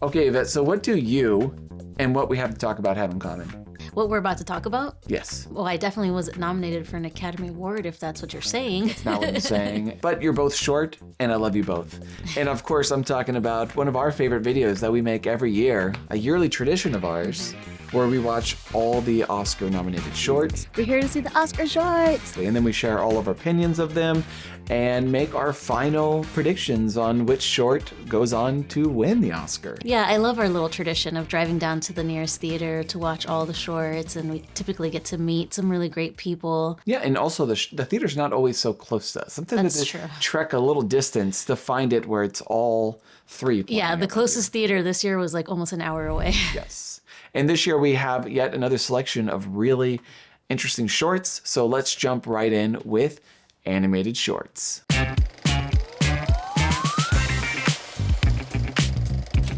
Okay, Yvette, so what do you and what we have to talk about have in common? What we're about to talk about? Yes. Well, I definitely was nominated for an Academy Award, if that's what you're saying. That's not what I'm saying. But you're both short, and I love you both. And of course, I'm talking about one of our favorite videos that we make every year, a yearly tradition of ours, where we watch all the Oscar-nominated shorts. We're here to see the Oscar shorts. And then we share all of our opinions of them and make our final predictions on which short goes on to win the Oscar. Yeah, I love our little tradition of driving down to the nearest theater to watch all the shorts, and we typically get to meet some really great people. Yeah, and also the theater's not always so close to us. Sometimes That's we true. trek a little distance to find it where it's all three. Yeah, the closest theater this year was like almost an hour away. Yes. And this year we have yet another selection of really interesting shorts. So let's jump right in with animated shorts.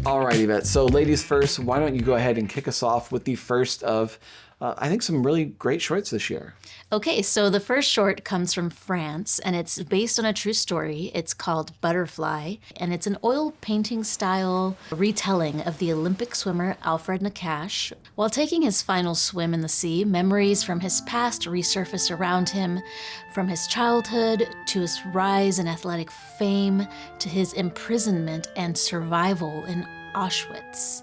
Alright, Yvette. So ladies first, why don't you go ahead and kick us off with the first of, I think, some really great shorts this year. Okay, so the first short comes from France, and it's based on a true story. It's called Butterfly, and it's an oil painting style retelling of the Olympic swimmer Alfred Nakash. While taking his final swim in the sea, memories from his past resurface around him, from his childhood to his rise in athletic fame to his imprisonment and survival in Auschwitz.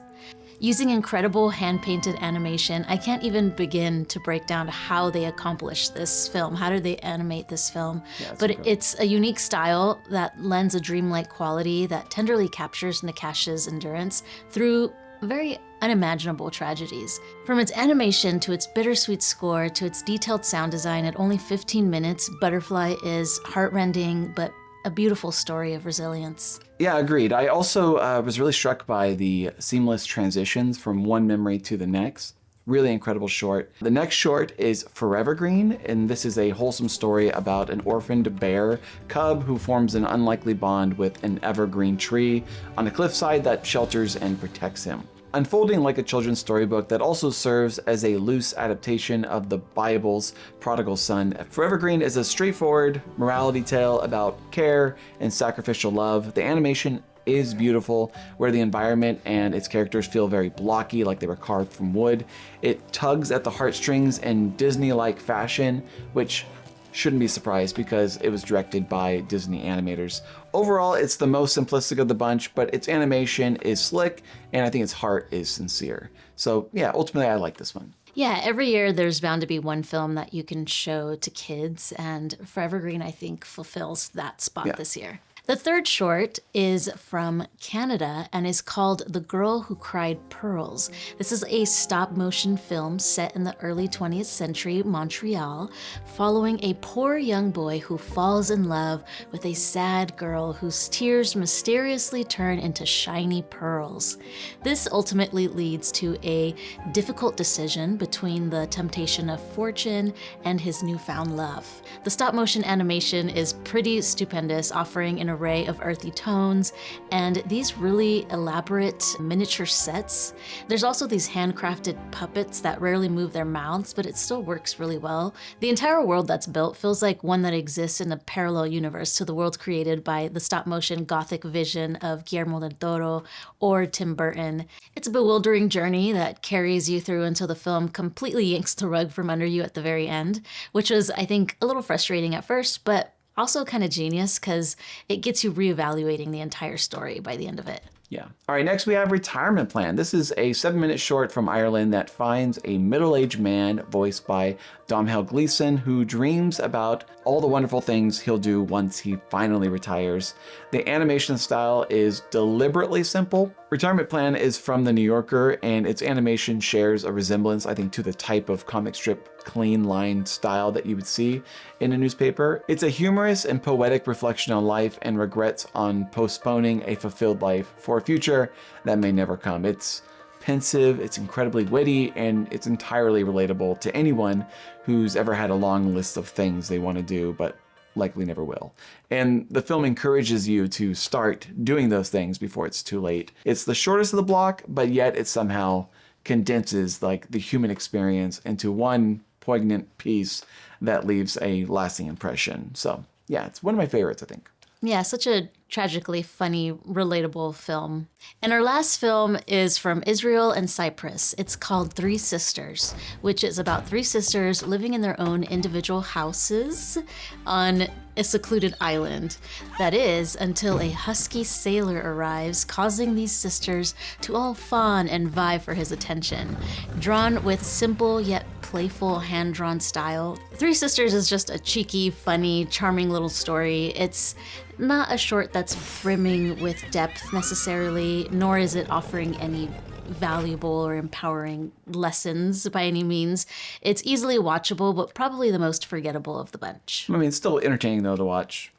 Using incredible hand-painted animation, I can't even begin to break down how they accomplished this film. How did they animate this film? Yeah, but incredible. it's a unique style that lends a dreamlike quality that tenderly captures Nakash's endurance through very unimaginable tragedies. From its animation to its bittersweet score to its detailed sound design, at only 15 minutes, Butterfly is heartrending but a beautiful story of resilience. Yeah, agreed. I also was really struck by the seamless transitions from one memory to the next. Really incredible short. The next short is Forever Green, and this is a wholesome story about an orphaned bear cub who forms an unlikely bond with an evergreen tree on a cliffside that shelters and protects him. Unfolding like a children's storybook that also serves as a loose adaptation of the Bible's prodigal son, Forever Green is a straightforward morality tale about care and sacrificial love. The animation is beautiful, where the environment and its characters feel very blocky, like they were carved from wood. It tugs at the heartstrings in Disney-like fashion, which shouldn't be surprised because it was directed by Disney animators. Overall, it's the most simplistic of the bunch, but its animation is slick, and I think its heart is sincere. So yeah, ultimately I like this one. Yeah, every year there's bound to be one film that you can show to kids, and Forever Green, I think, fulfills that spot this year. The third short is from Canada and is called The Girl Who Cried Pearls. This is a stop-motion film set in the early 20th century Montreal, following a poor young boy who falls in love with a sad girl whose tears mysteriously turn into shiny pearls. This ultimately leads to a difficult decision between the temptation of fortune and his newfound love. The stop-motion animation is pretty stupendous, offering an array of earthy tones and these really elaborate miniature sets. There's also these handcrafted puppets that rarely move their mouths, but it still works really well. The entire world that's built feels like one that exists in a parallel universe to the world created by the stop-motion gothic vision of Guillermo del Toro or Tim Burton. It's a bewildering journey that carries you through until the film completely yanks the rug from under you at the very end, which was, I think, a little frustrating at first, but also kind of genius because it gets you reevaluating the entire story by the end of it. Yeah. All right, next we have Retirement Plan. This is a 7-minute short from Ireland that finds a middle-aged man voiced by Domhnall Gleeson who dreams about all the wonderful things he'll do once he finally retires. The animation style is deliberately simple. Retirement Plan is from The New Yorker, and its animation shares a resemblance, I think, to the type of comic strip clean line style that you would see in a newspaper. It's a humorous and poetic reflection on life and regrets on postponing a fulfilled life for a future that may never come. It's pensive, it's incredibly witty, and it's entirely relatable to anyone who's ever had a long list of things they want to do but likely never will. And the film encourages you to start doing those things before it's too late. It's the shortest of the block, but yet it somehow condenses like the human experience into one poignant piece that leaves a lasting impression. So yeah, it's one of my favorites, I think. Yeah, such a tragically funny, relatable film. And our last film is from Israel and Cyprus. It's called Three Sisters, which is about three sisters living in their own individual houses on a secluded island. That is, until a husky sailor arrives, causing these sisters to all fawn and vie for his attention. Drawn with simple yet playful hand-drawn style, Three Sisters is just a cheeky, funny, charming little story. It's not a short that's brimming with depth necessarily, nor is it offering any valuable or empowering lessons by any means. It's easily watchable, but probably the most forgettable of the bunch. I mean, it's still entertaining, though, to watch.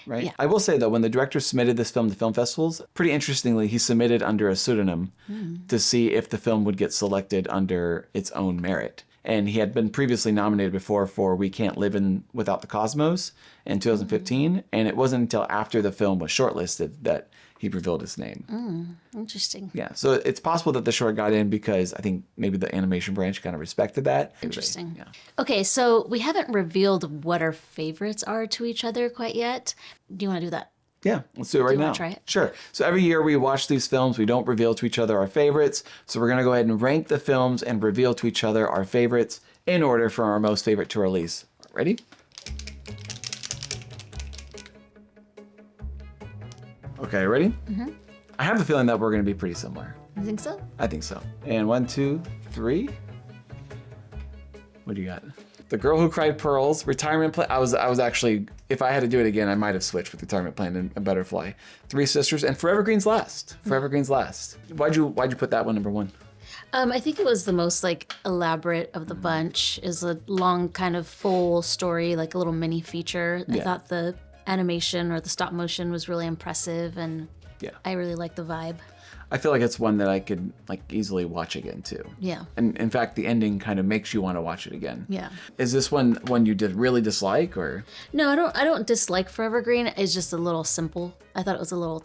Right? Yeah. I will say, though, when the director submitted this film to film festivals, pretty interestingly, he submitted under a pseudonym to see if the film would get selected under its own merit. And he had been previously nominated before for We Can't Live Without the Cosmos in 2015. And it wasn't until after the film was shortlisted that he revealed his name. Interesting. Yeah, so it's possible that the short got in because I think maybe the animation branch kind of respected that. Interesting. Yeah. Okay, so we haven't revealed what our favorites are to each other quite yet. Do you want to do that? Yeah, let's do it right you now. wanna try it? Sure. So every year we watch these films. We don't reveal to each other our favorites. So we're going to go ahead and rank the films and reveal to each other our favorites in order from our most favorite to release. Ready? Okay, ready? Mm-hmm. I have the feeling that we're going to be pretty similar. You think so? I think so. And 1, 2, 3. What do you got? The Girl Who Cried Pearls, Retirement Plan. I was actually, if I had to do it again, I might have switched with Retirement Plan and Butterfly. Three Sisters, and Forever Green's Last. Forever Green's Last. Why'd you put that one number one? I think it was the most elaborate of the bunch. Is a long kind of full story, like a little mini feature. I thought the animation or the stop motion was really impressive, and I really liked the vibe. I feel like it's one that I could easily watch again too. Yeah. And in fact, the ending kind of makes you want to watch it again. Yeah. Is this one you did really dislike, or? No, I don't dislike Forever Green. It's just a little simple. I thought it was a little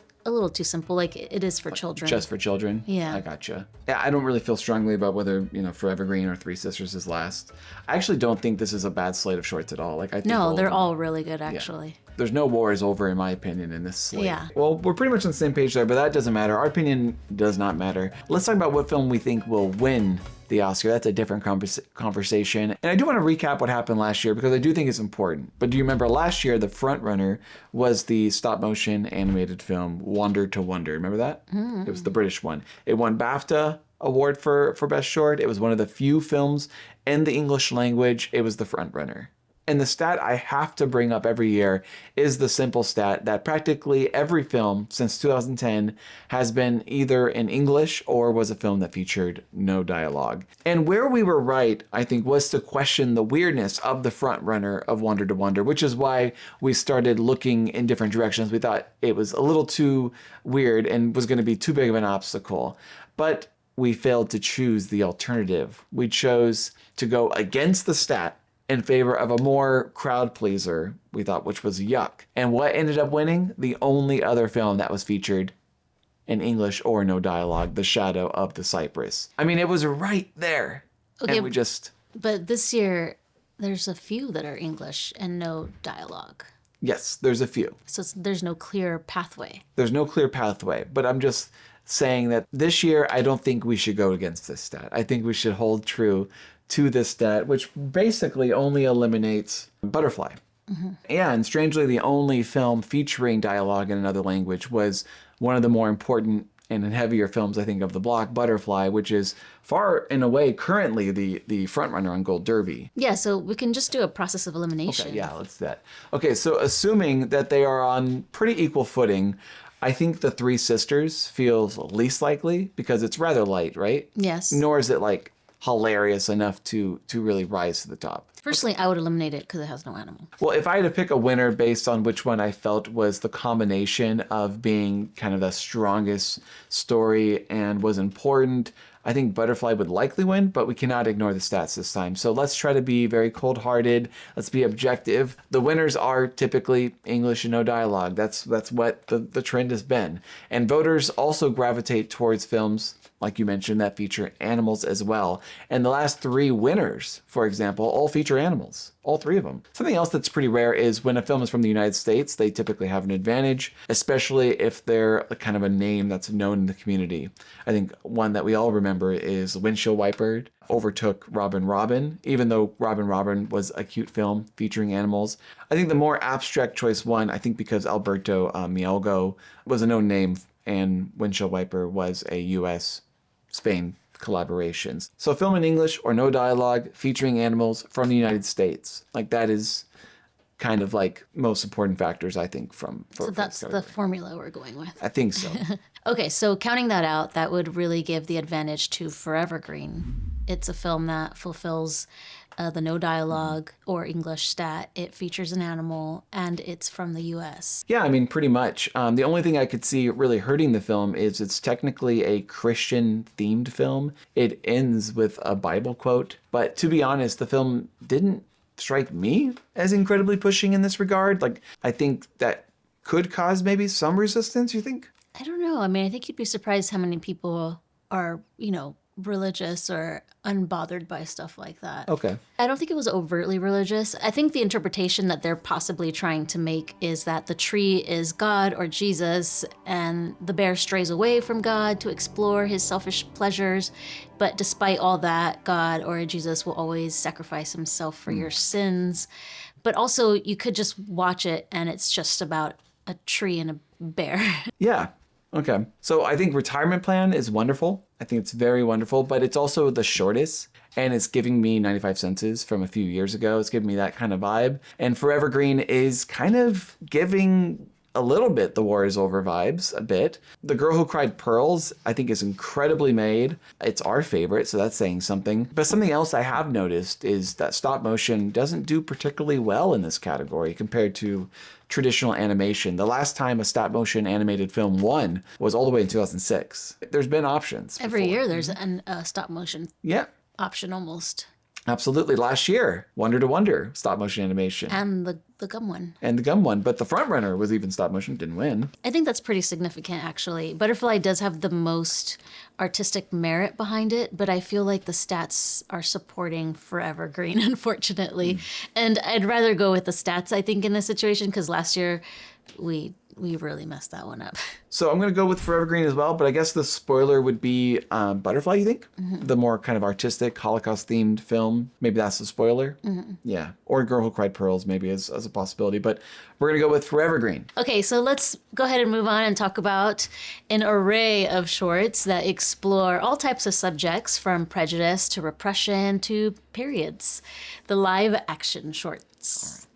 too simple. Like it is for children. Just for children? Yeah. I gotcha. Yeah, I don't really feel strongly about whether, Forever Green or Three Sisters is last. I actually don't think this is a bad slate of shorts at all. I think No, they're all really good actually. Yeah. There's no wars over, in my opinion, in this slate. Yeah. Well, we're pretty much on the same page there, but that doesn't matter. Our opinion does not matter. Let's talk about what film we think will win the Oscar. That's a different conversation. And I do want to recap what happened last year because I do think it's important. But do you remember last year, the front runner was the stop motion animated film Wander to Wonder. Remember that? It was the British one. It won BAFTA award for Best Short. It was one of the few films in the English language. It was the front runner. And the stat I have to bring up every year is the simple stat that practically every film since 2010 has been either in English or was a film that featured no dialogue. And where we were right, I think, was to question the weirdness of the front runner of Wonder to Wonder, which is why we started looking in different directions. We thought it was a little too weird and was going to be too big of an obstacle. But we failed to choose the alternative. We chose to go against the stat in favor of a more crowd pleaser, we thought, which was Yuck. And what ended up winning? The only other film that was featured in English or no dialogue, The Shadow of the Cypress. I mean, it was right there. Okay, and we just... But this year, there's a few that are English and no dialogue. Yes, there's a few. So there's no clear pathway. There's no clear pathway, but I'm just saying that this year, I don't think we should go against this stat. I think we should hold true to this stat, which basically only eliminates Butterfly. Mm-hmm. And strangely, the only film featuring dialogue in another language was one of the more important and heavier films, I think, of the block, Butterfly, which is far and away currently the frontrunner on Gold Derby. Yeah, so we can just do a process of elimination. Okay, yeah, let's do that. Okay, so assuming that they are on pretty equal footing, I think The Three Sisters feels least likely because it's rather light, right? Yes. Nor is it hilarious enough to really rise to the top. Personally, I would eliminate it because it has no animal. Well, if I had to pick a winner based on which one I felt was the combination of being kind of the strongest story and was important, I think Butterfly would likely win, but we cannot ignore the stats this time. So let's try to be very cold-hearted. Let's be objective. The winners are typically English and no dialogue. That's what the trend has been. And voters also gravitate towards films, like you mentioned, that feature animals as well. And the last three winners, for example, all feature their animals, all three of them. Something else that's pretty rare is when a film is from the United States, they typically have an advantage, especially if they're kind of a name that's known in the community. I think one that we all remember is Windshield Wiper overtook Robin Robin, even though Robin Robin was a cute film featuring animals. I think the more abstract choice one, I think because Alberto Mielgo was a known name and Windshield Wiper was a US-Spain collaborations. So film in English or no dialogue featuring animals from the United States. Like that is kind of like most important factors, I think, So that's the formula we're going with. I think so. Okay, so counting that out, that would really give the advantage to Forever Green. It's a film that fulfills the no dialogue or English stat. It features an animal, and it's from the U.S. Yeah, I mean, pretty much. The only thing I could see really hurting the film is it's technically a Christian-themed film. It ends with a Bible quote. But to be honest, the film didn't strike me as incredibly pushing in this regard. Like, I think that could cause maybe some resistance, you think? I don't know. I mean, I think you'd be surprised how many people are, religious or unbothered by stuff like that. Okay. I don't think it was overtly religious. I think the interpretation that they're possibly trying to make is that the tree is God or Jesus, and the bear strays away from God to explore his selfish pleasures. But despite all that, God or Jesus will always sacrifice himself for your sins. But also, you could just watch it and it's just about a tree and a bear. Yeah. Okay. So I think Retirement Plan is wonderful. I think it's very wonderful, but it's also the shortest, and it's giving me 95 Senses from a few years ago. It's giving me that kind of vibe. And Forever Green is kind of giving a little bit the War is Over vibes, a bit. The Girl Who Cried Pearls, I think, is incredibly made. It's our favorite, so that's saying something. But something else I have noticed is that stop motion doesn't do particularly well in this category compared to traditional animation. The last time a stop motion animated film won was all the way in 2006. There's been options. Every before. year there's a stop motion Yeah. option almost. Absolutely. Last year, Wonder to Wonder, stop motion animation. And the gum one. And the gum one. But the front runner was even stop motion, didn't win. I think that's pretty significant, actually. Butterfly does have the most artistic merit behind it, but I feel like the stats are supporting Forever Green, unfortunately. And I'd rather go with the stats, I think, in this situation, because last year we really messed that one up. So I'm going to go with Forever Green as well, but I guess the spoiler would be Butterfly, you think? Mm-hmm. The more kind of artistic, Holocaust-themed film. Maybe that's the spoiler? Mm-hmm. Yeah. Or Girl Who Cried Pearls, maybe, as a possibility. But we're going to go with Forever Green. Okay, so let's go ahead and move on and talk about an array of shorts that explore all types of subjects, from prejudice to repression to periods. The live-action shorts.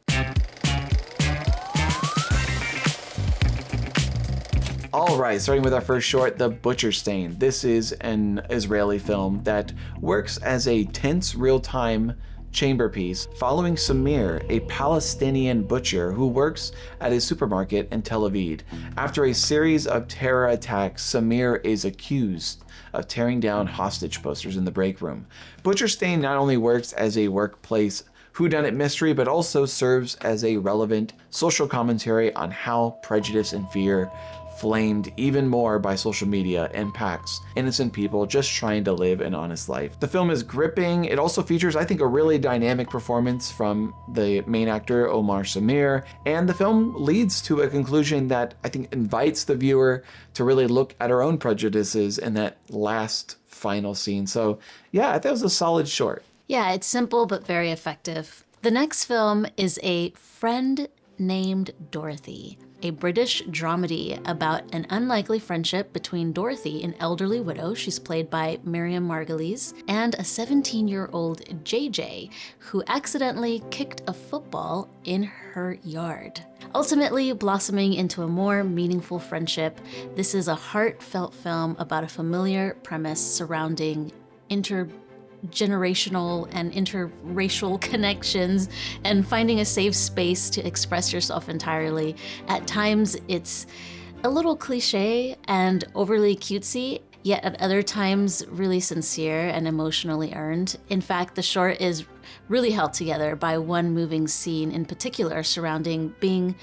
All right, starting with our first short, The Butcher Stain. This is an Israeli film that works as a tense real-time chamber piece following Samir, a Palestinian butcher who works at a supermarket in Tel Aviv. After a series of terror attacks, Samir is accused of tearing down hostage posters in the break room. Butcher Stain not only works as a workplace whodunit mystery, but also serves as a relevant social commentary on how prejudice and fear, flamed even more by social media, impacts innocent people just trying to live an honest life. The film is gripping. It also features, I think, a really dynamic performance from the main actor, Omar Samir, and the film leads to a conclusion that I think invites the viewer to really look at our own prejudices in that last final scene. So yeah, I thought it was a solid short. Yeah, it's simple but very effective. The next film is A Friend Named Dorothy, a British dramedy about an unlikely friendship between Dorothy, an elderly widow, she's played by Miriam Margolyes, and a 17-year-old JJ, who accidentally kicked a football in her yard. Ultimately blossoming into a more meaningful friendship, this is a heartfelt film about a familiar premise surrounding intergenerational and interracial connections and finding a safe space to express yourself entirely. At times, it's a little cliche and overly cutesy, yet at other times, really sincere and emotionally earned. In fact, the short is really held together by one moving scene in particular surrounding being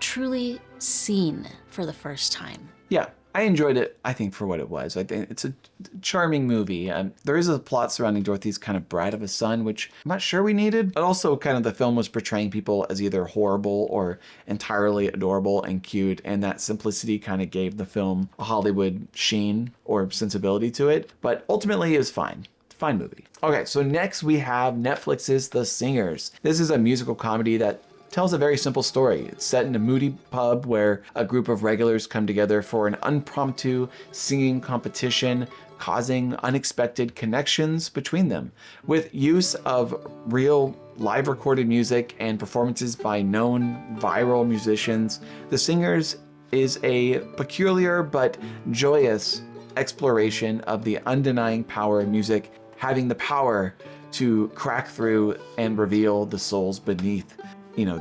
truly seen for the first time. Yeah. I enjoyed it, I think, for what it was. I think it's a charming movie. There is a plot surrounding Dorothy's kind of brat of a son, which I'm not sure we needed, but also kind of the film was portraying people as either horrible or entirely adorable and cute, and that simplicity kind of gave the film a Hollywood sheen or sensibility to it. But ultimately, it was fine. Fine movie. Okay, so next we have Netflix's The Singers. This is a musical comedy that tells a very simple story. It's set in a moody pub where a group of regulars come together for an impromptu singing competition, causing unexpected connections between them. With use of real live recorded music and performances by known viral musicians, The Singers is a peculiar but joyous exploration of the undenying power of music having the power to crack through and reveal the souls beneath,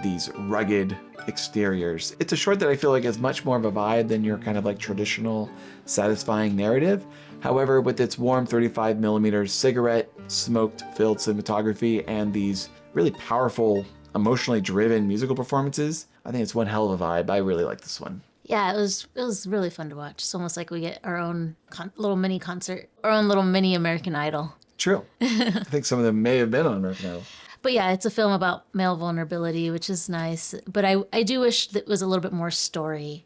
these rugged exteriors. It's a short that I feel like is much more of a vibe than your kind of like traditional satisfying narrative. However, with its warm 35mm cigarette smoked filled cinematography and these really powerful, emotionally driven musical performances, I think it's one hell of a vibe. I really like this one. Yeah, it was really fun to watch. It's almost like we get our own little mini concert, our own little mini American Idol. True. I think some of them may have been on American Idol. But yeah, it's a film about male vulnerability, which is nice. But I do wish that it was a little bit more story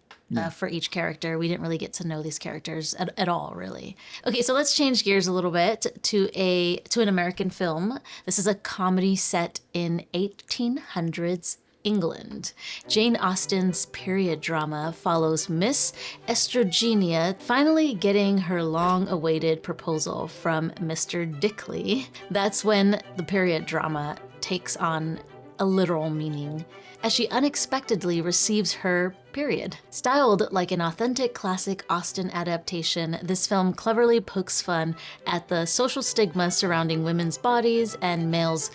for each character. We didn't really get to know these characters at all, really. Okay, so let's change gears a little bit to an American film. This is a comedy set in 1800s England. Jane Austen's period drama follows Miss Estrogenia finally getting her long-awaited proposal from Mr. Dickley. That's when the period drama takes on a literal meaning, as she unexpectedly receives her period. Styled like an authentic classic Austen adaptation, this film cleverly pokes fun at the social stigma surrounding women's bodies and males'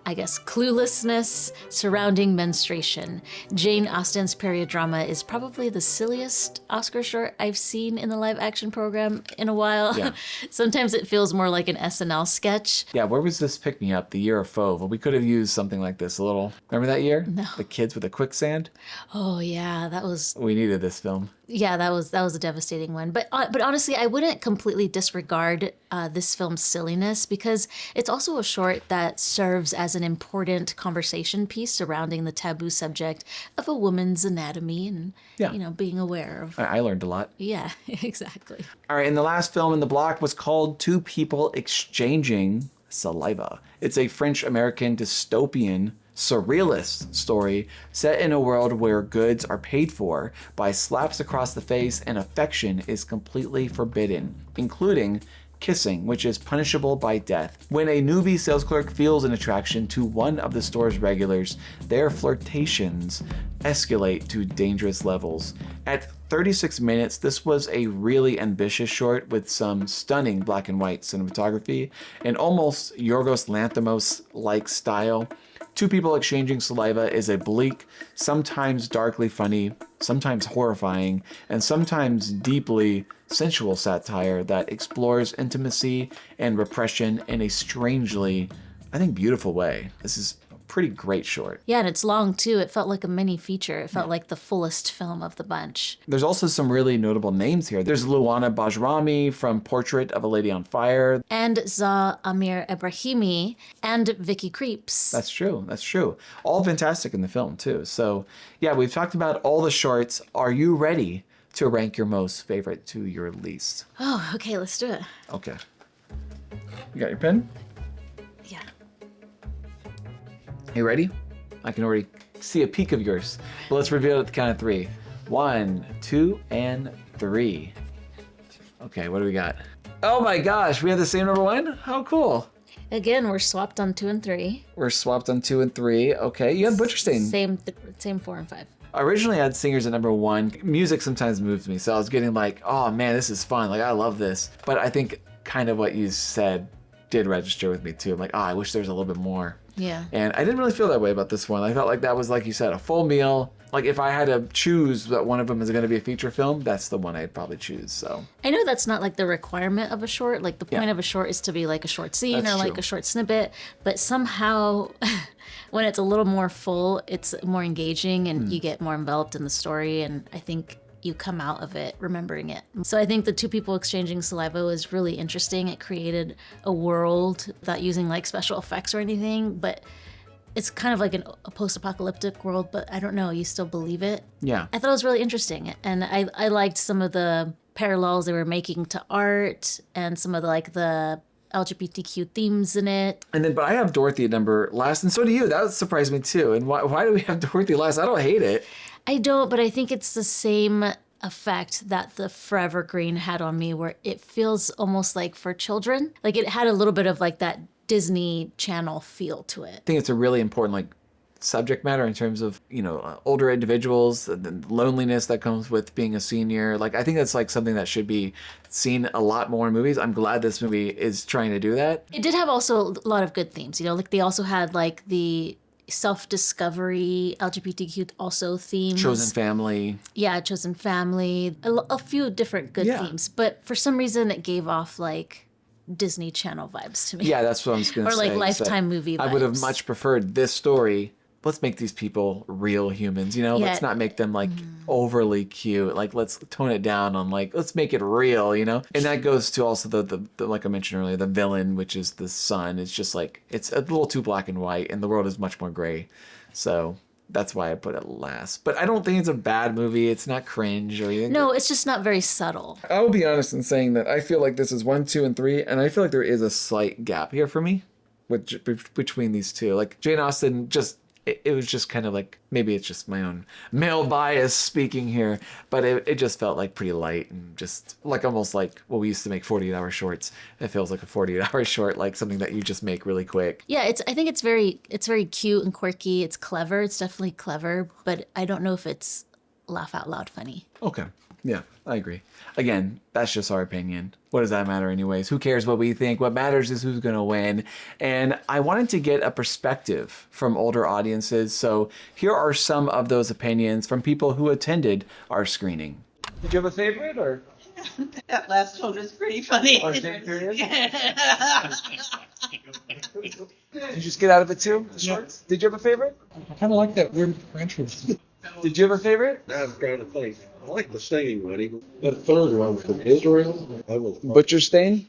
cluelessness surrounding menstruation. Jane Austen's period drama is probably the silliest Oscar short I've seen in the live action program in a while. Yeah. Sometimes it feels more like an SNL sketch. Yeah, where was this pick me up? The year of Fauve. Well, we could have used something like this a little. Remember that year? No. The kids with the quicksand? Oh yeah, that was... We needed this film. Yeah, that was a devastating one. But honestly, I wouldn't completely disregard this film's silliness, because it's also a short that serves as an important conversation piece surrounding the taboo subject of a woman's anatomy and, being aware of... I learned a lot. Yeah, exactly. All right, and the last film in the block was called Two People Exchanging Saliva. It's a French-American dystopian surrealist story set in a world where goods are paid for by slaps across the face and affection is completely forbidden, including kissing, which is punishable by death. When a newbie sales clerk feels an attraction to one of the store's regulars, their flirtations escalate to dangerous levels. At 36 minutes, this was a really ambitious short with some stunning black and white cinematography and almost Yorgos Lanthimos-like style. Two People Exchanging Saliva is a bleak, sometimes darkly funny, sometimes horrifying, and sometimes deeply sensual satire that explores intimacy and repression in a strangely, I think, beautiful way. This is a pretty great short. Yeah, and it's long too. It felt like a mini feature. It felt like the fullest film of the bunch. There's also some really notable names here. There's Luana Bajrami from Portrait of a Lady on Fire. And Zah Amir Ebrahimi and Vicky Creeps. That's true. That's true. All fantastic in the film too. So yeah, we've talked about all the shorts. Are you ready to rank your most favorite to your least? Oh, okay, let's do it. Okay. You got your pen? Yeah. You ready? I can already see a peek of yours. But let's reveal it at the count of 3. 1, 2, and 3. Okay, what do we got? Oh my gosh, we have the same number 1? How cool. Again, we're swapped on 2 and 3. We're swapped on 2 and 3. Okay, you have Butcherstein. Same 4 and 5. Originally, I had Singers at number 1. Music sometimes moves me, so I was getting like, oh man, this is fun. Like, I love this. But I think kind of what you said did register with me too. I'm like, oh, I wish there was a little bit more. Yeah. And I didn't really feel that way about this one. I felt like that was, like you said, a full meal. Like, if I had to choose that one of them is going to be a feature film, that's the one I'd probably choose, so. I know that's not, like, the requirement of a short. Like, the point of a short is to be, like, a short scene That's or, like, true. a short snippet. But somehow, when it's a little more full, it's more engaging and you get more enveloped in the story. And I think you come out of it remembering it. So I think the two people exchanging saliva was really interesting. It created a world without using like special effects or anything, but it's kind of like a post-apocalyptic world, but I don't know, you still believe it? Yeah. I thought it was really interesting, and I liked some of the parallels they were making to art and some of the LGBTQ themes in it. And then, but I have Dorothy at number last, and so do you. That surprised me too. And why do we have Dorothy last? I don't hate it. I don't, but I think it's the same effect that the Forever Green had on me, where it feels almost like for children. Like it had a little bit of like that Disney Channel feel to it. I think it's a really important like subject matter in terms of, older individuals, the loneliness that comes with being a senior. Like, I think that's like something that should be seen a lot more in movies. I'm glad this movie is trying to do that. It did have also a lot of good themes, like they also had like the self-discovery, LGBTQ also themes. Chosen family. Yeah, chosen family. A few different good themes. But for some reason it gave off like Disney Channel vibes to me. Yeah, that's what I was going to say. Or like Lifetime movie vibes. I would have much preferred this story. Let's make these people real humans, Let's not make them like overly cute. Like, let's tone it down on like, let's make it real, And that goes to also the like I mentioned earlier, the villain, which is the son. It's just like, it's a little too black and white, and the world is much more gray. So that's why I put it last. But I don't think it's a bad movie. It's not cringe or anything. No, it's just not very subtle. I will be honest in saying that I feel like this is 1, 2, and 3, and I feel like there is a slight gap here for me between these two. Like Jane Austen it was just kind of like, maybe it's just my own male bias speaking here, but it just felt like pretty light and just like almost like, well, we used to make 48-hour shorts. It feels like a 48-hour short, like something that you just make really quick. Yeah, I think it's very cute and quirky. It's clever. It's definitely clever, but I don't know if it's laugh out loud funny. Okay. Yeah, I agree. Again, that's just our opinion. What does that matter anyways? Who cares what we think? What matters is who's going to win. And I wanted to get a perspective from older audiences. So here are some of those opinions from people who attended our screening. Did you have a favorite or? That last one was pretty funny. Or same period? Did you just get out of it too? The shorts? Did you have a favorite? I kind of like that weird entrance. Did you have a favorite? I was trying to think. I like the singing one. That third one from Israel. I was Butcher Stain?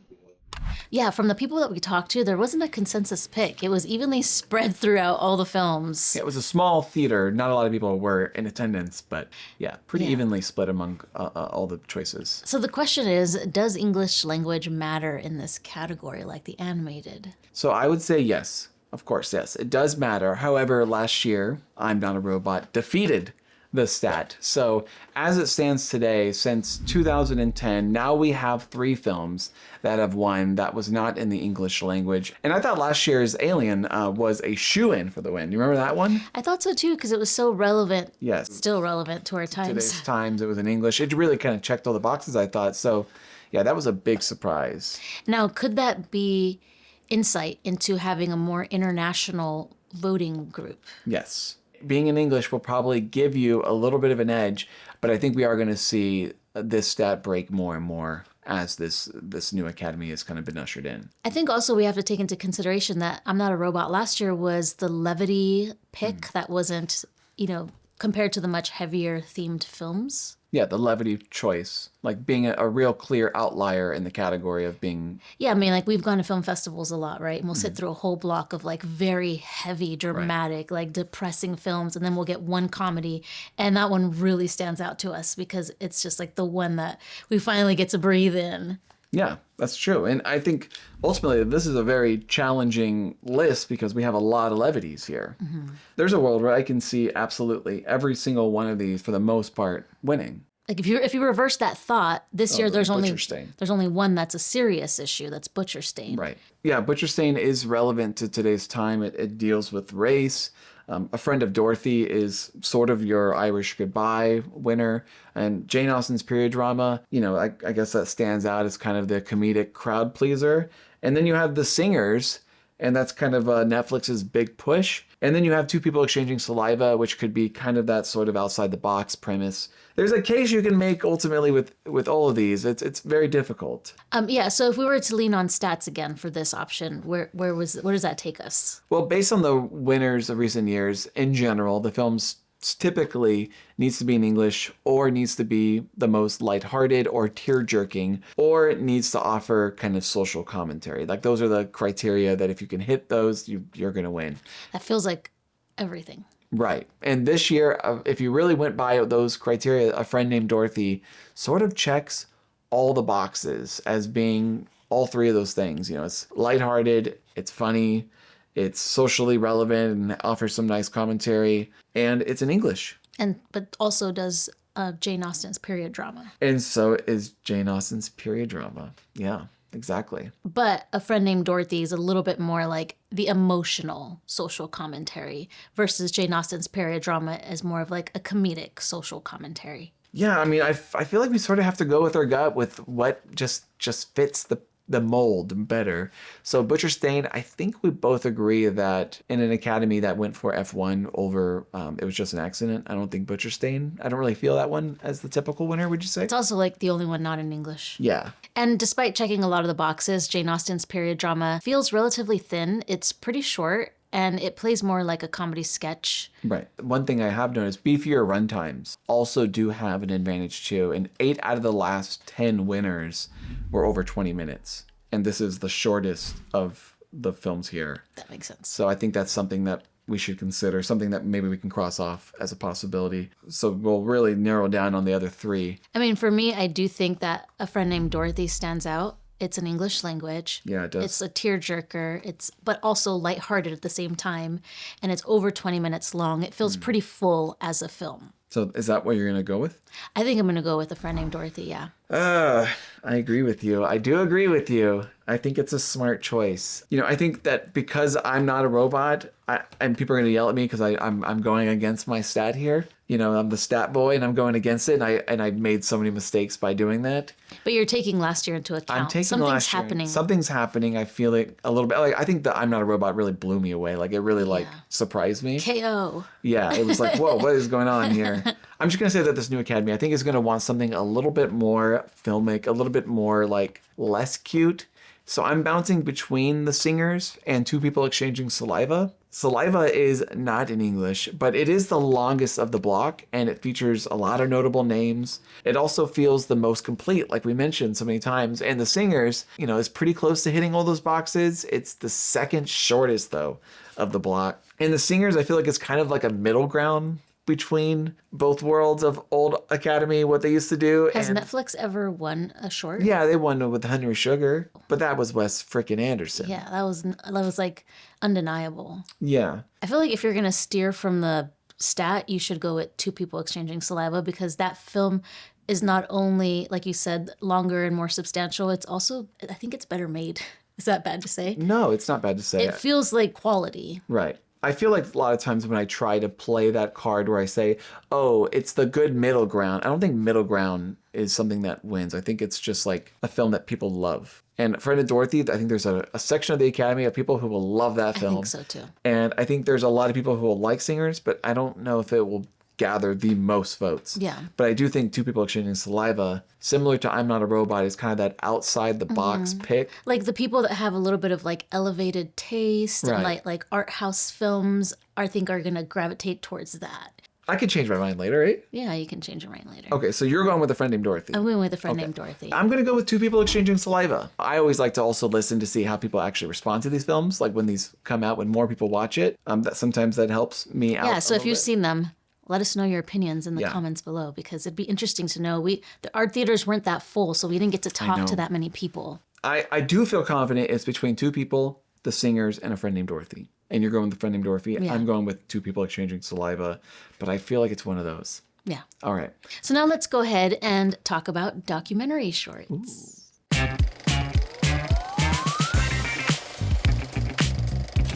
Yeah, from the people that we talked to, there wasn't a consensus pick. It was evenly spread throughout all the films. It was a small theater. Not a lot of people were in attendance, but yeah, pretty evenly split among all the choices. So the question is, does English language matter in this category like the animated? So I would say yes. Of course, yes. It does matter. However, last year, I'm Not a Robot defeated the stat. So as it stands today, since 2010, now we have 3 films that have won that was not in the English language. And I thought last year's Alien was a shoo-in for the win. You remember that one? I thought so too, because it was so relevant. Yes. Still relevant to our times. Today's times, it was in English. It really kind of checked all the boxes, I thought. So yeah, that was a big surprise. Now, could that be insight into having a more international voting group? Yes. Being in English will probably give you a little bit of an edge, but I think we are going to see this stat break more and more as this new academy has kind of been ushered in. I think also we have to take into consideration that I'm Not a Robot last year was the levity pick that wasn't, compared to the much heavier themed films. Yeah, the levity choice, like being a real clear outlier in the category of being... Yeah, I mean, like we've gone to film festivals a lot, right? And we'll sit through a whole block of like very heavy, dramatic, like depressing films. And then we'll get one comedy. And that one really stands out to us because it's just like the one that we finally get to breathe in. Yeah, that's true. And I think ultimately this is a very challenging list because we have a lot of levities here. Mm-hmm. There's a world where I can see absolutely every single one of these, for the most part, winning. Like if you reverse that thought, this year there's only Stain. There's only one that's a serious issue. That's Butcher Stain. Right. Yeah, Butcher Stain is relevant to today's time. It deals with race. A Friend of Dorothy is sort of your Irish Goodbye winner. And Jane Austen's period drama, I guess that stands out as kind of the comedic crowd pleaser. And then you have The Singers, and that's kind of Netflix's big push. And then you have Two People Exchanging Saliva, which could be kind of that sort of outside the box premise. There's a case you can make ultimately with all of these. It's very difficult. Yeah. So if we were to lean on stats again for this option, where does that take us? Well, based on the winners of recent years, in general, the films typically needs to be in English or needs to be the most lighthearted or tear-jerking or it needs to offer kind of social commentary. Like those are the criteria that if you can hit those, you're going to win. That feels like everything. Right. And this year, if you really went by those criteria, A Friend Named Dorothy sort of checks all the boxes as being all three of those things. You know, it's lighthearted, it's funny, it's socially relevant and offers some nice commentary, and it's in English. But also does Jane Austen's period drama. And so is Jane Austen's period drama. Yeah, exactly. But A Friend Named Dorothy is a little bit more like the emotional social commentary versus Jane Austen's period drama as more of like a comedic social commentary. Yeah, I mean, I feel like we sort of have to go with our gut with what just fits the mold better. So Butcher Stain, I think we both agree that in an academy that went for F1 over, it was just an accident. I don't think Butcher Stain, I don't really feel that one as the typical winner, would you say? It's also like the only one not in English. Yeah. And despite checking a lot of the boxes, Jane Austen's period drama feels relatively thin. It's pretty short and it plays more like a comedy sketch. Right. One thing I have noticed, beefier runtimes also do have an advantage too. And 8 out of the last 10 winners were over 20 minutes. And this is the shortest of the films here. That makes sense. So I think that's something that we should consider, something that maybe we can cross off as a possibility. So we'll really narrow down on the other 3. I mean, for me, I do think that A Friend Named Dorothy stands out. It's an English language. Yeah, it does. It's a tearjerker. But also lighthearted at the same time. And it's over 20 minutes long. It feels pretty full as a film. So is that what you're going to go with? I think I'm going to go with A Friend Named Dorothy, yeah. I agree with you. I do agree with you. I think it's a smart choice. You know, I think that because I'm not a robot, and people are going to yell at me because I'm going against my stat here. You know, I'm the stat boy and I'm going against it, and I made so many mistakes by doing that. But you're taking last year into account. I'm taking Something's last year. happening. Something's happening. I feel it a little bit. Like I think that I'm not a robot really blew me away. Like it really surprised me. KO. Yeah, it was like, whoa, what is going on here? I'm just going to say that this new academy, I think, is going to want something a little bit more filmic, a little bit more like less cute. So I'm bouncing between The Singers and Two People Exchanging Saliva. Saliva is not in English, but it is the longest of the block and it features a lot of notable names. It also feels the most complete, like we mentioned so many times. And The Singers, you know, is pretty close to hitting all those boxes. It's the second shortest, though, of the block. And The Singers, I feel like it's kind of like a middle ground between both worlds of old Academy, what they used to do. Has and Netflix ever won a short? yeah, they won with Henry Sugar, but that was Wes frickin' Anderson. Yeah, that was like undeniable. Yeah. I feel like if you're gonna steer from the stat, you should go with Two People Exchanging Saliva because that film is not only, like you said, longer and more substantial, it's also, I think it's better made. Is that bad to say? No, it's not bad to say. It feels like quality. Right. I feel like a lot of times when I try to play that card where I say, oh, it's the good middle ground, I don't think middle ground is something that wins. I think it's just like a film that people love. And Friend of Dorothy, I think there's a section of the Academy of people who will love that film. I think so too. And I think there's a lot of people who will like Singers, but I don't know if it will gather the most votes. Yeah. But I do think Two People Exchanging Saliva, similar to I'm Not a Robot, is kind of that outside the box pick. Like the people that have a little bit of like elevated taste and like art house films, I think are gonna gravitate towards that. I could change my mind later, right? Yeah, you can change your mind later. Okay, so you're going with A Friend Named Dorothy. I'm going with A Friend Named Dorothy. I'm going to go with Two People Exchanging Saliva. I always like to also listen to see how people actually respond to these films, like when these come out, when more people watch it. Sometimes that helps me out. Yeah, so if you've bit. seen them, let us know your opinions in the comments below because it'd be interesting to know. Our theaters weren't that full, so we didn't get to talk to that many people. I do feel confident it's between Two People, The Singers, and A Friend Named Dorothy. And you're going with A Friend Named Dorothy. Yeah. I'm going with Two People Exchanging Saliva, but I feel like it's one of those. Yeah. All right. So now let's go ahead and talk about documentary shorts. Ooh.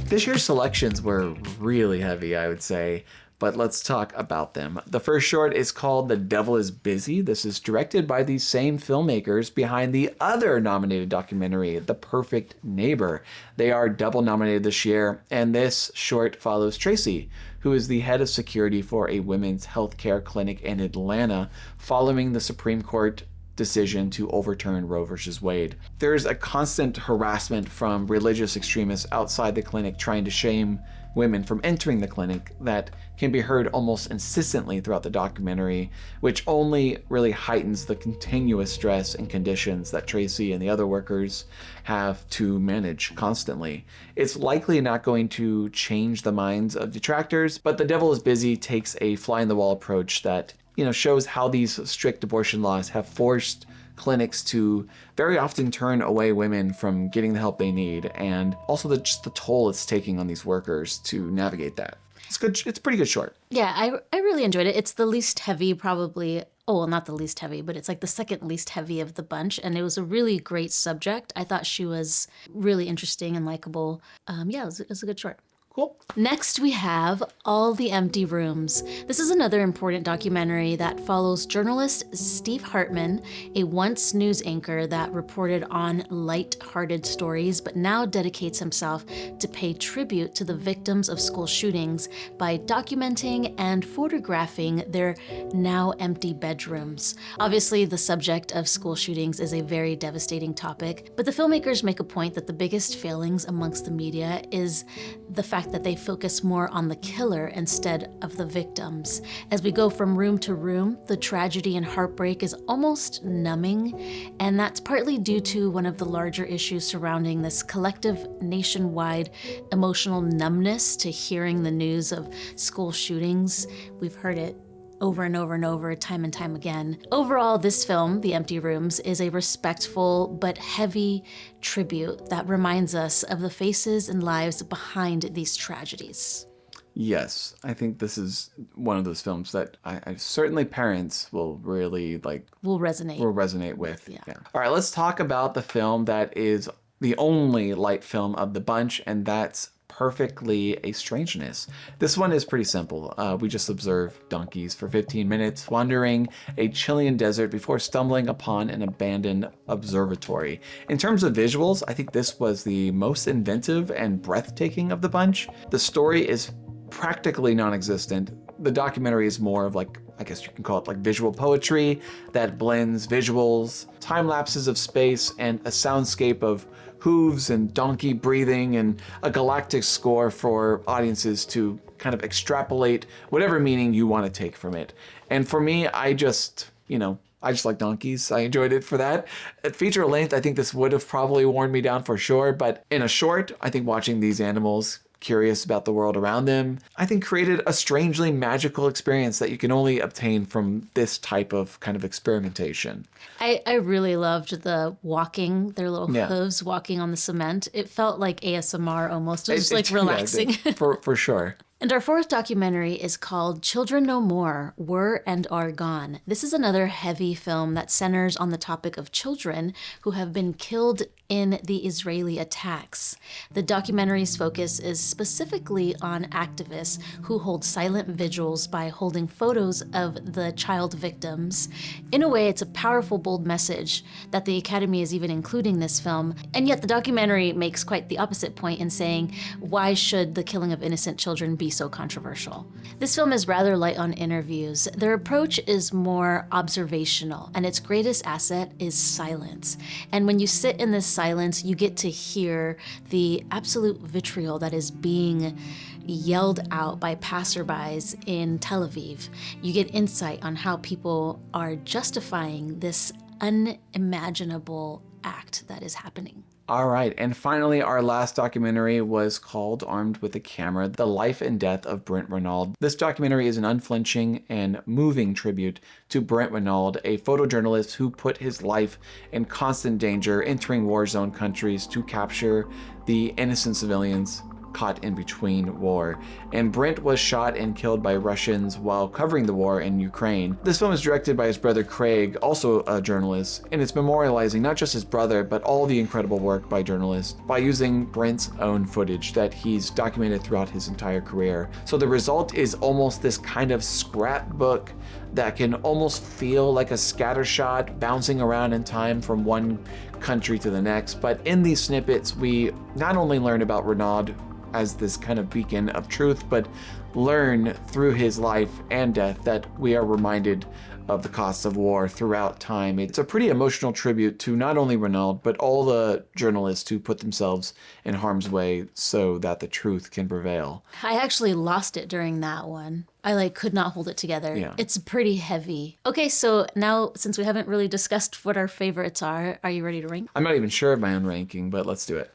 This year's selections were really heavy, I would say, but let's talk about them. The first short is called The Devil is Busy. This is directed by the same filmmakers behind the other nominated documentary, The Perfect Neighbor. They are double nominated this year, and this short follows Tracy, who is the head of security for a women's healthcare clinic in Atlanta, following the Supreme Court decision to overturn Roe versus Wade. There's a constant harassment from religious extremists outside the clinic trying to shame women from entering the clinic that can be heard almost insistently throughout the documentary, which only really heightens the continuous stress and conditions that Tracy and the other workers have to manage constantly. It's likely not going to change the minds of detractors, but The Devil is Busy takes a fly-in-the-wall approach that, shows how these strict abortion laws have forced clinics to very often turn away women from getting the help they need, and also just the toll it's taking on these workers to navigate that. It's good. It's a pretty good short. Yeah, I really enjoyed it. It's the least heavy, probably. Oh, well, not the least heavy, but it's like the second least heavy of the bunch. And it was a really great subject. I thought she was really interesting and likable. Yeah, it was a good short. Cool. Next, we have All the Empty Rooms. This is another important documentary that follows journalist Steve Hartman, a once news anchor that reported on light-hearted stories, but now dedicates himself to pay tribute to the victims of school shootings by documenting and photographing their now empty bedrooms. Obviously, the subject of school shootings is a very devastating topic, but the filmmakers make a point that the biggest failings amongst the media is the fact that they focus more on the killer instead of the victims. As we go from room to room, the tragedy and heartbreak is almost numbing, and that's partly due to one of the larger issues surrounding this collective nationwide emotional numbness to hearing the news of school shootings. We've heard it over and over and over, time and time again. Overall, this film, The Empty Rooms, is a respectful but heavy tribute that reminds us of the faces and lives behind these tragedies. Yes, I think this is one of those films that I certainly parents will really Will resonate with. Yeah. All right, let's talk about the film that is the only light film of the bunch, and that's Perfectly a Strangeness. This one is pretty simple. We just observe donkeys for 15 minutes wandering a Chilean desert before stumbling upon an abandoned observatory. In terms of visuals, I think this was the most inventive and breathtaking of the bunch. The story is practically non-existent. The documentary is more of I guess you can call it visual poetry that blends visuals, time lapses of space, and a soundscape of hooves and donkey breathing and a galactic score for audiences to kind of extrapolate whatever meaning you want to take from it. And for me, I just like donkeys. I enjoyed it for that. At feature length, I think this would have probably worn me down for sure, but in a short, I think watching these animals curious about the world around them, I think created a strangely magical experience that you can only obtain from this type of kind of experimentation. I really loved the walking, their little hooves walking on the cement. It felt like ASMR almost. It was just relaxing. Yeah, for sure. And our fourth documentary is called Children No More, Were and Are Gone. This is another heavy film that centers on the topic of children who have been killed in the Israeli attacks. The documentary's focus is specifically on activists who hold silent vigils by holding photos of the child victims. In a way, it's a powerful, bold message that the Academy is even including this film, and yet the documentary makes quite the opposite point in saying, why should the killing of innocent children be so controversial? This film is rather light on interviews. Their approach is more observational, and its greatest asset is silence. And when you sit in this silence, you get to hear the absolute vitriol that is being yelled out by passerbys in Tel Aviv. You get insight on how people are justifying this unimaginable act that is happening. All right, and finally, our last documentary was called Armed with a Camera, The Life and Death of Brent Renaud. This documentary is an unflinching and moving tribute to Brent Renaud, a photojournalist who put his life in constant danger entering war-zone countries to capture the innocent civilians caught in between war. And Brent was shot and killed by Russians while covering the war in Ukraine. This film is directed by his brother Craig, also a journalist, and it's memorializing not just his brother, but all the incredible work by journalists by using Brent's own footage that he's documented throughout his entire career. So the result is almost this kind of scrapbook that can almost feel like a scattershot bouncing around in time from one country to the next. But in these snippets, we not only learn about Renaud as this kind of beacon of truth, but learn through his life and death that we are reminded of the costs of war throughout time. It's a pretty emotional tribute to not only Renaud, but all the journalists who put themselves in harm's way so that the truth can prevail. I actually lost it during that one. I could not hold it together. Yeah. It's pretty heavy. Okay, so now since we haven't really discussed what our favorites are you ready to rank? I'm not even sure of my own ranking, but let's do it.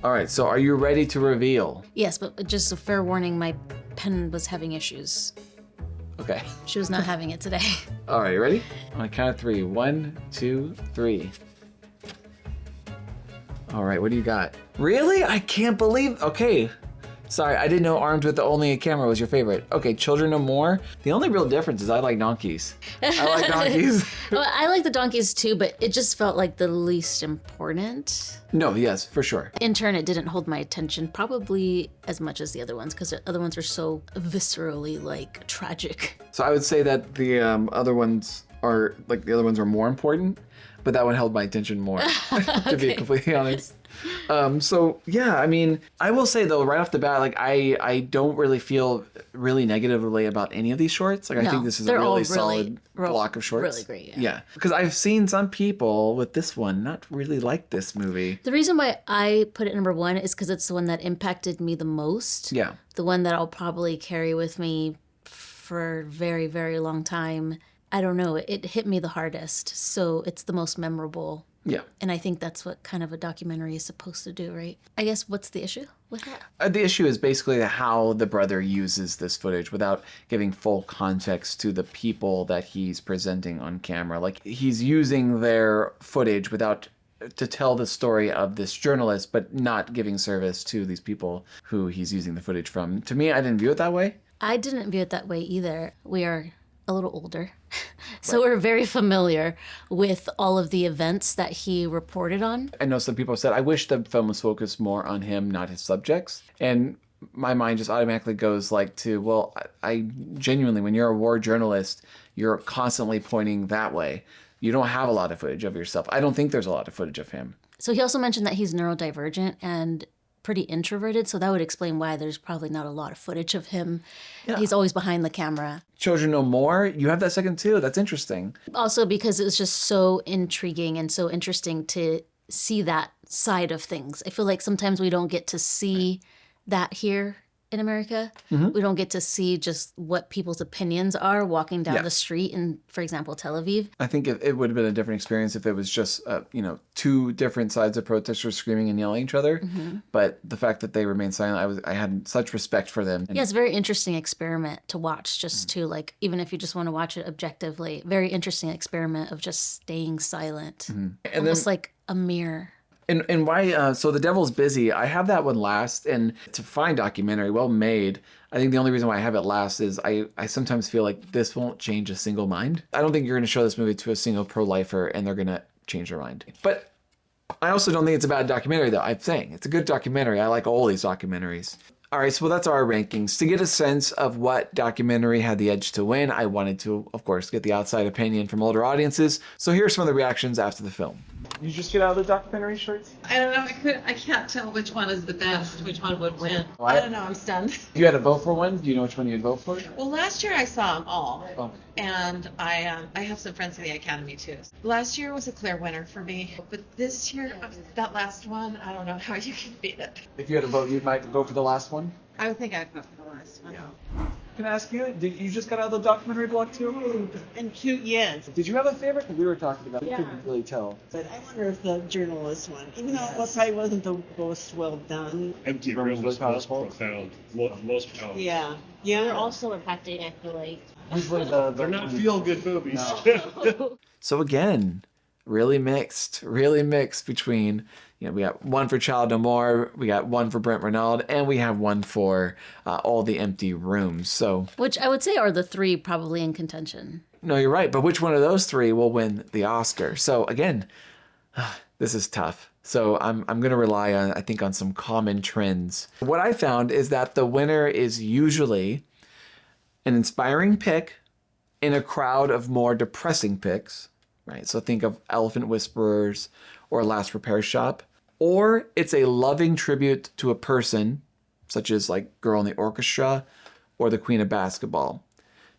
All right, so are you ready to reveal? Yes, but just a fair warning, my pen was having issues. Okay. She was not having it today. All right, you ready? On a count of 3. 1, 2, 3. All right, what do you got? Really? I can't believe. Okay. Sorry, I didn't know Armed with Only a Camera was your favorite. Okay, Children No More. The only real difference is I like donkeys. I like donkeys. Well, I like the donkeys too, but it just felt like the least important. No, yes, for sure. In turn, it didn't hold my attention probably as much as the other ones because the other ones are so viscerally tragic. So I would say that the other ones are more important, but that one held my attention more, to be completely honest. So yeah, I mean, I will say though, right off the bat, I don't really feel really negatively about any of these shorts. I think this is a really solid block of shorts. Really great, yeah. Because I've seen some people with this one not really like this movie. The reason why I put it number 1 is because it's the one that impacted me the most. Yeah. The one that I'll probably carry with me for a very, very long time. I don't know, it hit me the hardest, so it's the most memorable. Yeah. And I think that's what kind of a documentary is supposed to do, right? I guess what's the issue with that? The issue is basically how the brother uses this footage without giving full context to the people that he's presenting on camera. Like, he's using their footage to tell the story of this journalist, but not giving service to these people who he's using the footage from. To me, I didn't view it that way. I didn't view it that way either. We are a little older, so we're very familiar with all of the events that he reported on. I know some people have said, I wish the film was focused more on him, not his subjects. And my mind just automatically goes well, I genuinely, when you're a war journalist, you're constantly pointing that way. You don't have a lot of footage of yourself. I don't think there's a lot of footage of him. So he also mentioned that he's neurodivergent and pretty introverted, so that would explain why there's probably not a lot of footage of him. Yeah. He's always behind the camera. Children No More, you have that second too. That's interesting. Also because it was just so intriguing and so interesting to see that side of things. I feel like sometimes we don't get to see that here in America. Mm-hmm. We don't get to see just what people's opinions are walking down the street in, for example, Tel Aviv. I think it would have been a different experience if it was just, two different sides of protesters screaming and yelling at each other. Mm-hmm. But the fact that they remained silent, I had such respect for them. Yeah, it's a very interesting experiment to watch just to even if you just want to watch it objectively, very interesting experiment of just staying silent. Mm-hmm. And almost like a mirror. And why, so The Devil's Busy, I have that one last, and it's a fine documentary, well made. I think the only reason why I have it last is I sometimes feel like this won't change a single mind. I don't think you're going to show this movie to a single pro-lifer and they're going to change their mind. But I also don't think it's a bad documentary, though. I'm saying it's a good documentary. I like all these documentaries. All right, so that's our rankings. To get a sense of what documentary had the edge to win, I wanted to, of course, get the outside opinion from older audiences. So here are some of the reactions after the film. You just get out of the documentary shorts? I don't know. I can't tell which one is the best, which one would win. I don't know. I'm stunned. You had to vote for one? Do you know which one you'd vote for? Well, last year I saw them all. And I have some friends in the Academy too. Last year was a clear winner for me. But this year, that last one, I don't know how you can beat it. If you had to vote, you might go for the last one? I would think I'd go for the last one. Yeah. Can I ask you, did you just got out of the documentary block too? In 2 years. Did you have a favorite? We were talking about it. Yeah. Couldn't really tell. But I wonder if the journalist one, even though it probably wasn't the most well done. Empty room was most profound. Most powerful. Yeah. They're also impacting, I feel like. They're not feel-good movies. No. So again, really mixed between, we got one for Child No More, we got one for Brent Renaud, and we have one for All the Empty Rooms. So, which I would say are the three probably in contention. No, you're right. But which one of those three will win the Oscar? So again, this is tough. So I'm going to rely on some common trends. What I found is that the winner is usually an inspiring pick in a crowd of more depressing picks, right? So think of Elephant Whisperers or Last Repair Shop. Or it's a loving tribute to a person, such as Girl in the Orchestra or The Queen of Basketball.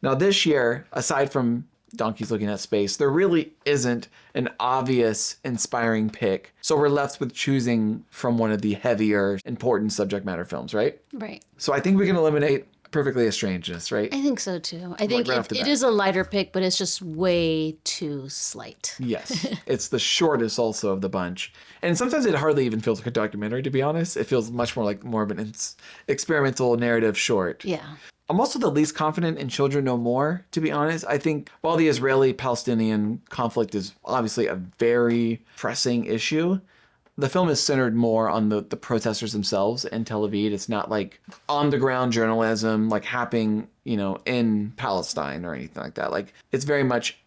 Now this year, aside from Donkeys Looking at Space, there really isn't an obvious, inspiring pick. So we're left with choosing from one of the heavier, important subject matter films, right? Right. So I think we can eliminate Perfectly a Strangeness, right? I think so too. I think right off the it bat. is a lighter pick, but it's just way too slight. Yes. It's the shortest also of the bunch. And sometimes it hardly even feels like a documentary, to be honest. It feels much more like more of an experimental narrative short. Yeah. I'm also the least confident in Children No More, to be honest. I think while the Israeli-Palestinian conflict is obviously a very pressing issue, the film is centered more on the protesters themselves in Tel Aviv. It's not like on-the-ground journalism, like happening, in Palestine or anything like that. Like, it's very much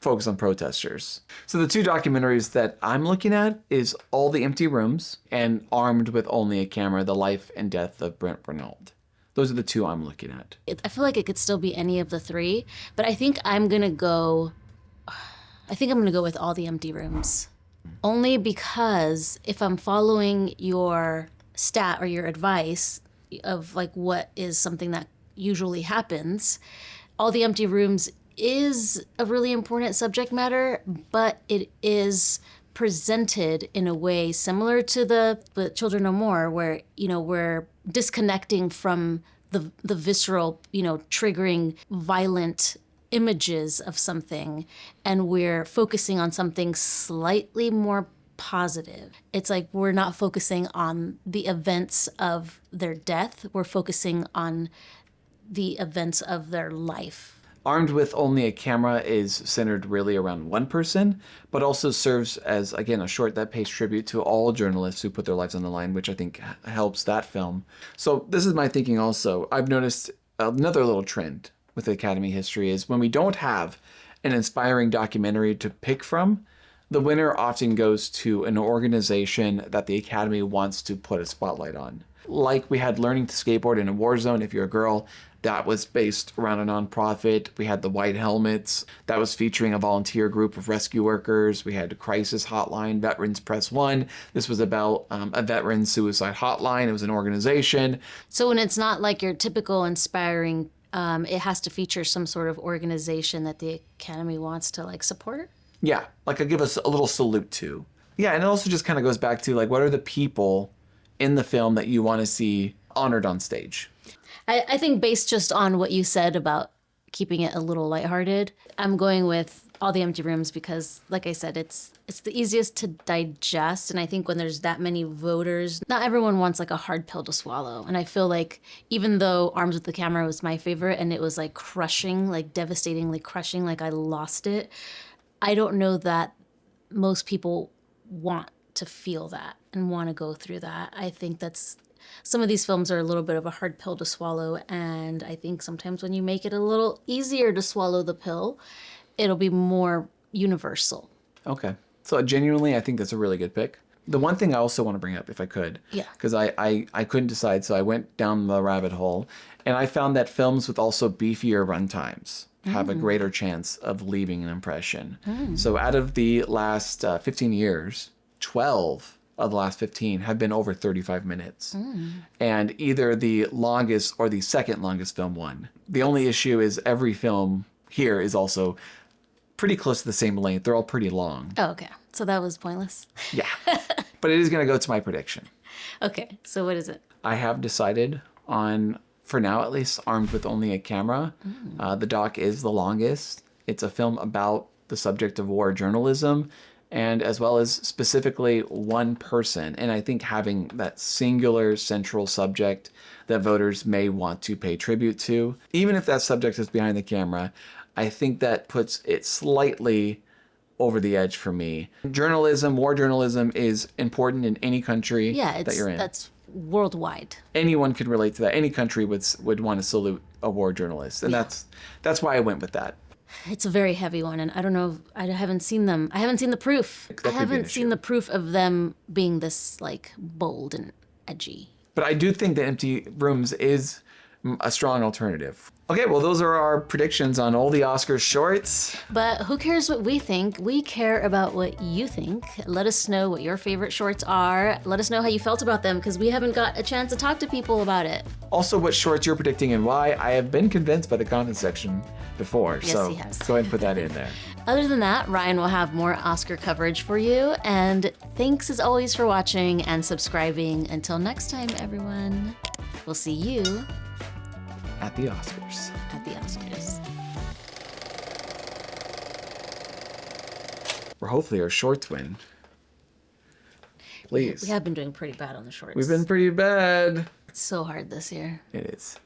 focused on protesters. So the two documentaries that I'm looking at is All the Empty Rooms and Armed with Only a Camera, The Life and Death of Brent Renaud. Those are the two I'm looking at. I feel like it could still be any of the three, but I think I'm going to go with All the Empty Rooms. Only because if I'm following your stat or your advice of like what is something that usually happens, All the Empty Rooms is a really important subject matter, but it is presented in a way similar to the Children No More, where, we're disconnecting from the visceral, triggering, violent images of something, and we're focusing on something slightly more positive. It's like we're not focusing on the events of their death, we're focusing on the events of their life. Armed with Only a Camera is centered really around one person, but also serves as, again, a short that pays tribute to all journalists who put their lives on the line, which I think helps that film. So this is my thinking also. I've noticed another little trend with Academy history is when we don't have an inspiring documentary to pick from, the winner often goes to an organization that the Academy wants to put a spotlight on. Like we had Learning to Skateboard in a War Zone, if you're a girl, that was based around a nonprofit. We had the White Helmets, that was featuring a volunteer group of rescue workers. We had Crisis Hotline, Veterans Press One. This was about a veteran suicide hotline. It was an organization. So when it's not like your typical inspiring, it has to feature some sort of organization that the Academy wants to like support? Yeah, like I give us a little salute to. Yeah, and it also just kind of goes back to like, what are the people in the film that you want to see honored on stage? I think based just on what you said about keeping it a little lighthearted, I'm going with All the Empty Rooms because, like I said, it's the easiest to digest. And I think when there's that many voters, not everyone wants like a hard pill to swallow. And I feel like even though Arms with the Camera was my favorite and it was like crushing, like devastatingly crushing, like I lost it, I don't know that most people want to feel that and want to go through that. I think some of these films are a little bit of a hard pill to swallow, and I think sometimes when you make it a little easier to swallow the pill, it'll be more universal. Okay. So genuinely, I think that's a really good pick. The one thing I also want to bring up, if I could, because I couldn't decide, so I went down the rabbit hole, and I found that films with also beefier runtimes have a greater chance of leaving an impression. So out of the last 15 years, 12 of the last 15 have been over 35 minutes. And either the longest or the second longest film won. The only issue is every film here is also pretty close to the same length. They're all pretty long. Oh, okay. So that was pointless. Yeah. But it is going to go to my prediction. Okay. So what is it? I have decided on, for now at least, Armed with Only a Camera. The doc is the longest. It's a film about the subject of war journalism, and as well as specifically one person. And I think having that singular central subject that voters may want to pay tribute to, even if that subject is behind the camera, I think that puts it slightly over the edge for me. Journalism, war journalism is important in any country that you're in. That's worldwide. Anyone could relate to that. Any country would want to salute a war journalist. And that's why I went with that. It's a very heavy one, and I don't know. I haven't seen them. I haven't seen the proof. I haven't seen the proof of them being this like bold and edgy. But I do think that Empty Rooms is a strong alternative. Okay, well, those are our predictions on all the Oscars shorts. But who cares what we think? We care about what you think. Let us know what your favorite shorts are. Let us know how you felt about them, because we haven't got a chance to talk to people about it. Also, what shorts you're predicting and why. I have been convinced by the comment section before, Yes, so he has. go ahead and put that in there. Other than that, Ryan will have more Oscar coverage for you. And thanks as always for watching and subscribing. Until next time, everyone, we'll see you At the Oscars. at the Oscars. Or hopefully our shorts win. Please. We have been doing pretty bad on the shorts. We've been pretty bad. It's so hard this year. It is.